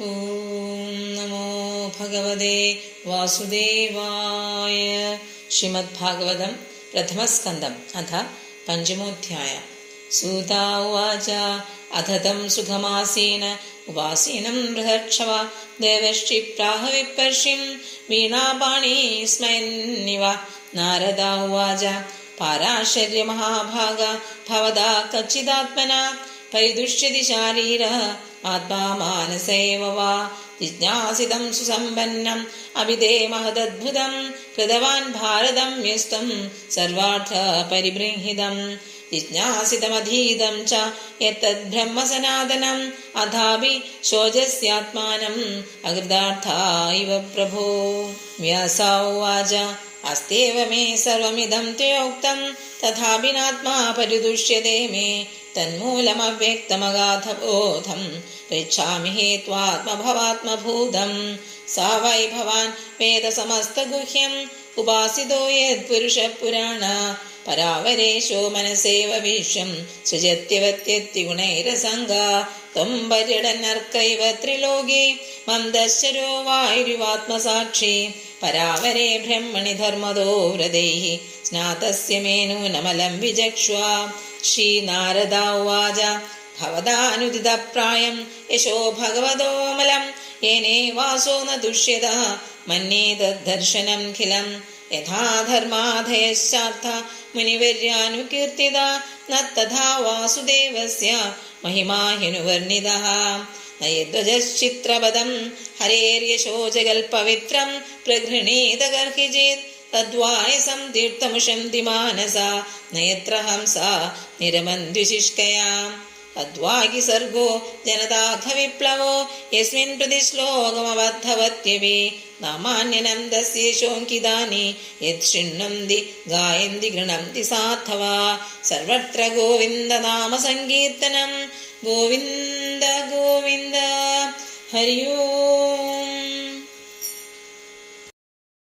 ഓം നമോ ഭഗവതേ വാസുദേവായ. ശ്രീമദ്ഭാഗവതം പ്രഥമസ്കന്ധം അഥ പഞ്ചമോധ്യായ. സൂത ഉവാച അഥ തം സുഖമാസീന ഉപാസീനം ബൃഹർഷവ ദേവർഷി പ്രാഹ വിപർഷിം വീണാപാണി സ്മയന്നിവ. നാരദ ഉവാച പാരാശര്യ മഹാഭാഗ ഭവതാ കച്ചിദാത്മനാ പരിദുഷ്യതി ശാരീരഃ ആത്മാ മാനസേവ വാ. ജിജ്ഞാസിതം സുസമ്പന്നം അഭിധേ മഹദദ്ഭുതം കൃതവാൻ ഭാരതം യസ്ത്വം സർവാർത്ഥ പരിബൃംഹിതം. ജിജ്ഞാസിതമധീതം ച യത്തദ് ബ്രഹ്മ സനാതനം അഥാപി ശോചസ്യാത്മാനം അകൃതാർത്ഥ ഇവ പ്രഭോ. വ്യാസ ഉവാച അസ്തേവ മേ സർവമിദം ത്വയോക്തം തഥാപി നാത്മാ പരിദുഷ്യതേ മേ തന്മൂലമവ്യക്തമഗാധബോധം പൃച്ഛാമി ഹേ ത്വാത്മഭവാത്മഭൂതം. സാ വൈ ഭവാൻ വേദ സമസ്തഗുഹ്യം ഉപാസിതോ യത്പുരുഷ പുരാണ പരാവരേശോ മനസേവ വീക്ഷ്യം സൃജത്യവത്യത്തി ഗുണൈരസംഗ. ത്വം പര്യടനർക്കൈവ ത്രിലോകേ മന്ദശ്ചരോ വായുരിവാത്മസാക്ഷി പരാവരേ ബ്രഹ്മണി ധർമ്മദോ ഹൃദൈഃ സ്നാതസ്യ മേ നൂനമലം വിചക്ഷ്വ. ശ്രീനാരദ ഉവാച ഭവതാനുദിതപ്രായം യശോ ഭഗവതോമലം യേനേ വാസോ ന ദുഷ്യത മന്യേ തദ്ദർശനം ഖിലം. യഥാ ധർമാധയശ്ചാർത്ഥ മുനിവര്യാനുകീർത്തിത ന തഥാ വാസുദേവസ്യ മഹിമാ ഹ്യനുവർണിതഃ. നയധ്വജശ്ചിത്രപദം ഹരേര്യശോ ജഗൽപവിത്രം പ്രഗൃഹീത ഗർഹിചേത് തദ്വായസം തീർത്ഥമുഷന്തി മാനസ നയത്ര ഹംസ നിരമന്ധ്യുശിഷ്കയാ. തദ്വാഗി സർഗോ ജനതാഘ വിപ്ലവോ യസ്മിൻ പ്രതി ശ്ലോകമബദ്ധവത്യവേ നാമാന്യനന്ദസ്യേഷോങ്കിതാനി യത് ശൃണ്വന്തി ഗായന്തി ഗൃണന്തി സാധവാ. സർവത്ര ഗോവിന്ദ നാമ സങ്കീർത്തനം ഗോവിന്ദ ഗോവിന്ദ. ഹരി ഓം.